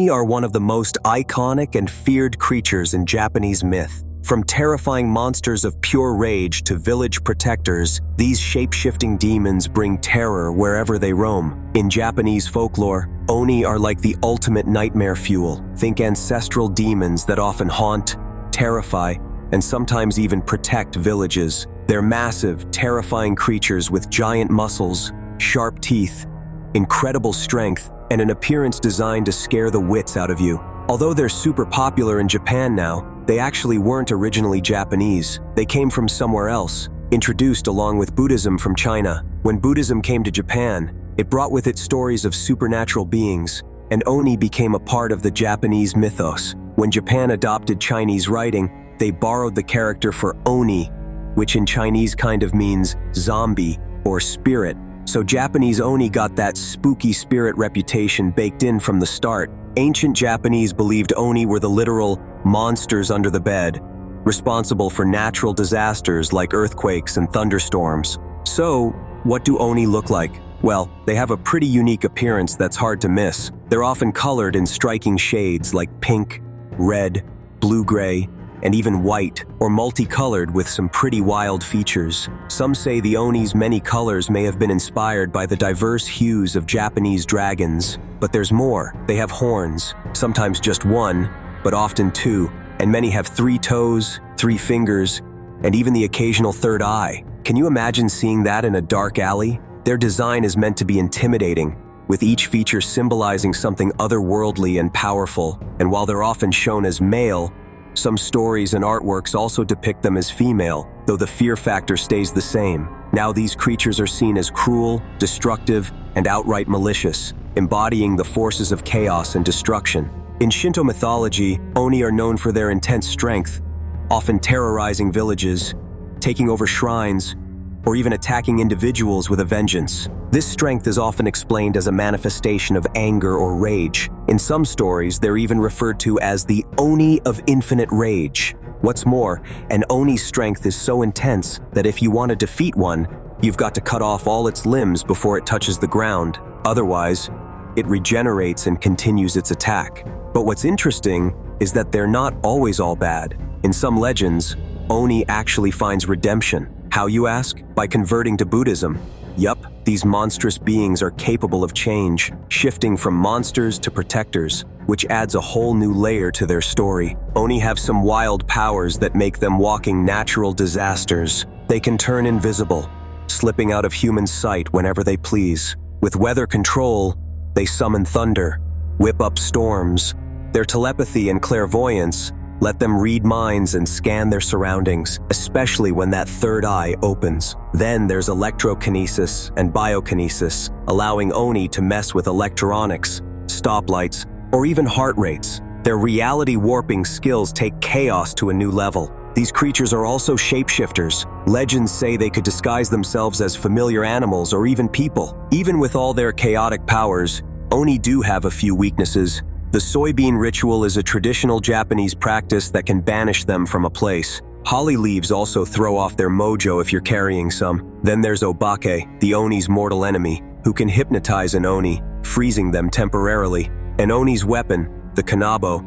Oni are one of the most iconic and feared creatures in Japanese myth. From terrifying monsters of pure rage to village protectors, these shape-shifting demons bring terror wherever they roam. In Japanese folklore, Oni are like the ultimate nightmare fuel. Think ancestral demons that often haunt, terrify, and sometimes even protect villages. They're massive, terrifying creatures with giant muscles, sharp teeth, incredible strength, and an appearance designed to scare the wits out of you. Although they're super popular in Japan now, they actually weren't originally Japanese. They came from somewhere else, introduced along with Buddhism from China. When Buddhism came to Japan, it brought with it stories of supernatural beings, and Oni became a part of the Japanese mythos. When Japan adopted Chinese writing, they borrowed the character for Oni, which in Chinese kind of means zombie or spirit. So Japanese Oni got that spooky spirit reputation baked in from the start. Ancient Japanese believed Oni were the literal monsters under the bed, responsible for natural disasters like earthquakes and thunderstorms. So, what do Oni look like? Well, they have a pretty unique appearance that's hard to miss. They're often colored in striking shades like pink, red, blue-gray, and even white, or multicolored with some pretty wild features. Some say the Oni's many colors may have been inspired by the diverse hues of Japanese dragons. But there's more. They have horns, sometimes just one, but often two, and many have 3 toes, 3 fingers, and even the occasional third eye. Can you imagine seeing that in a dark alley? Their design is meant to be intimidating, with each feature symbolizing something otherworldly and powerful. And while they're often shown as male, some stories and artworks also depict them as female, though the fear factor stays the same. Now these creatures are seen as cruel, destructive, and outright malicious, embodying the forces of chaos and destruction. In Shinto mythology, Oni are known for their intense strength, often terrorizing villages, taking over shrines, or even attacking individuals with a vengeance. This strength is often explained as a manifestation of anger or rage. In some stories, they're even referred to as the Oni of infinite rage. What's more, an Oni's strength is so intense that if you want to defeat one, you've got to cut off all its limbs before it touches the ground. Otherwise, it regenerates and continues its attack. But what's interesting is that they're not always all bad. In some legends, Oni actually finds redemption. How, you ask? By converting to Buddhism. Yup, these monstrous beings are capable of change, shifting from monsters to protectors, which adds a whole new layer to their story. Oni have some wild powers that make them walking natural disasters. They can turn invisible, slipping out of human sight whenever they please. With weather control, they summon thunder, whip up storms. Their telepathy and clairvoyance let them read minds and scan their surroundings, especially when that third eye opens. Then there's electrokinesis and biokinesis, allowing Oni to mess with electronics, stoplights, or even heart rates. Their reality warping skills take chaos to a new level. These creatures are also shapeshifters. Legends say they could disguise themselves as familiar animals or even people. Even with all their chaotic powers, Oni do have a few weaknesses. The soybean ritual is a traditional Japanese practice that can banish them from a place. Holly leaves also throw off their mojo if you're carrying some. Then there's Obake, the Oni's mortal enemy, who can hypnotize an Oni, freezing them temporarily. An Oni's weapon, the Kanabo,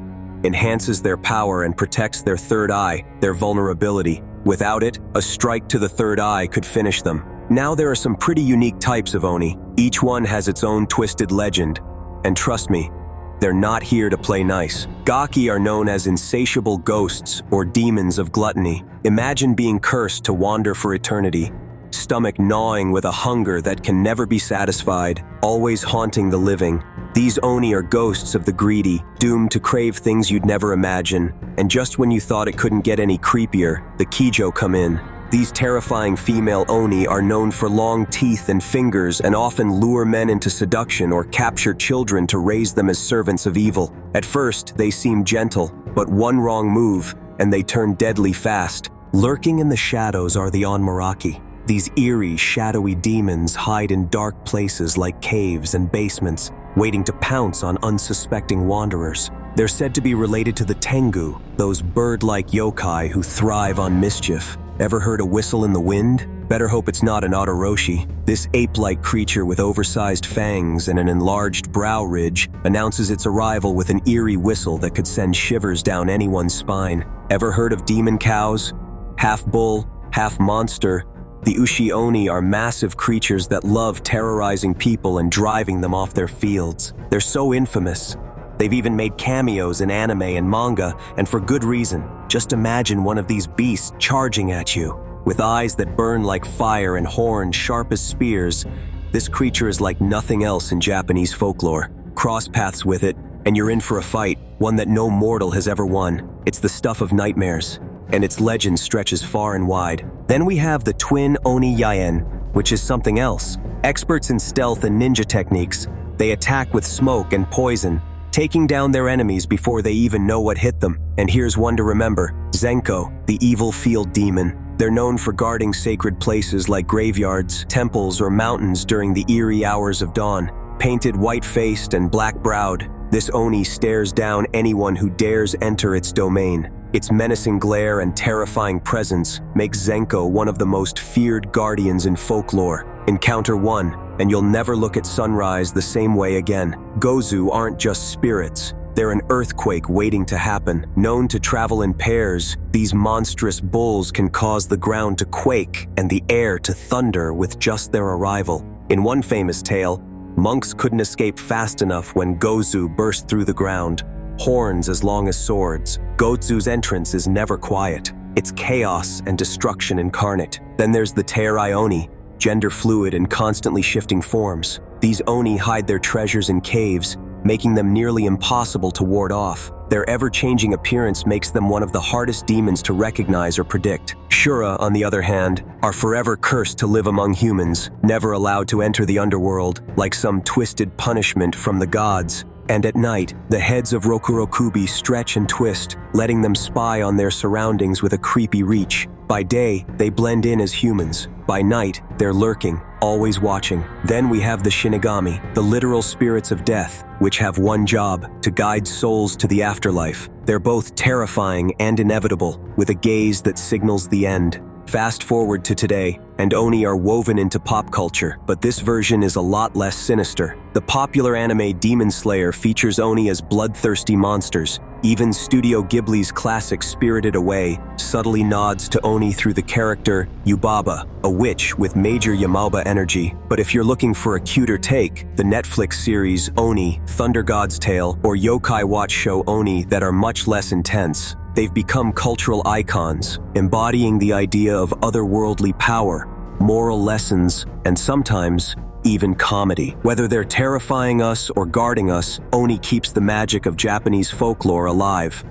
enhances their power and protects their third eye, their vulnerability. Without it, a strike to the third eye could finish them. Now there are some pretty unique types of Oni. Each one has its own twisted legend. And trust me, they're not here to play nice. Gaki are known as insatiable ghosts or demons of gluttony. Imagine being cursed to wander for eternity, stomach gnawing with a hunger that can never be satisfied, always haunting the living. These Oni are ghosts of the greedy, doomed to crave things you'd never imagine. And just when you thought it couldn't get any creepier, the Kijo come in. These terrifying female Oni are known for long teeth and fingers and often lure men into seduction or capture children to raise them as servants of evil. At first, they seem gentle, but one wrong move, and they turn deadly fast. Lurking in the shadows are the Onmaraki. These eerie, shadowy demons hide in dark places like caves and basements, waiting to pounce on unsuspecting wanderers. They're said to be related to the Tengu, those bird-like yokai who thrive on mischief. Ever heard a whistle in the wind? Better hope it's not an Otoroshi. This ape-like creature with oversized fangs and an enlarged brow ridge announces its arrival with an eerie whistle that could send shivers down anyone's spine. Ever heard of demon cows? Half bull, half monster, the Ushi Oni are massive creatures that love terrorizing people and driving them off their fields. They're so infamous. They've even made cameos in anime and manga, and for good reason. Just imagine one of these beasts charging at you. With eyes that burn like fire and horns sharp as spears, this creature is like nothing else in Japanese folklore. Cross paths with it, and you're in for a fight, one that no mortal has ever won. It's the stuff of nightmares, and its legend stretches far and wide. Then we have the twin Oni Yaen, which is something else. Experts in stealth and ninja techniques, they attack with smoke and poison, taking down their enemies before they even know what hit them. And here's one to remember, Zenko, the evil field demon. They're known for guarding sacred places like graveyards, temples, or mountains during the eerie hours of dawn. Painted white-faced and black-browed, this Oni stares down anyone who dares enter its domain. Its menacing glare and terrifying presence make Zenko one of the most feared guardians in folklore. Encounter one, and you'll never look at sunrise the same way again. Gozu aren't just spirits. They're an earthquake waiting to happen. Known to travel in pairs, these monstrous bulls can cause the ground to quake and the air to thunder with just their arrival. In one famous tale, monks couldn't escape fast enough when Gozu burst through the ground. Horns as long as swords. Gozu's entrance is never quiet. It's chaos and destruction incarnate. Then there's the Teirai Oni, gender fluid and constantly shifting forms. These Oni hide their treasures in caves, making them nearly impossible to ward off. Their ever-changing appearance makes them one of the hardest demons to recognize or predict. Shura, on the other hand, are forever cursed to live among humans, never allowed to enter the underworld, like some twisted punishment from the gods. And at night, the heads of Rokurokubi stretch and twist, letting them spy on their surroundings with a creepy reach. By day, they blend in as humans. By night, they're lurking, always watching. Then we have the Shinigami, the literal spirits of death, which have one job, to guide souls to the afterlife. They're both terrifying and inevitable, with a gaze that signals the end. Fast forward to today, and Oni are woven into pop culture, but this version is a lot less sinister. The popular anime Demon Slayer features Oni as bloodthirsty monsters. Even Studio Ghibli's classic Spirited Away subtly nods to Oni through the character Yubaba, a witch with major Yamauba energy. But if you're looking for a cuter take, the Netflix series Oni, Thunder God's Tale, or Yokai Watch show Oni that are much less intense. They've become cultural icons, embodying the idea of otherworldly power, moral lessons, and sometimes even comedy. Whether they're terrifying us or guarding us, Oni keeps the magic of Japanese folklore alive.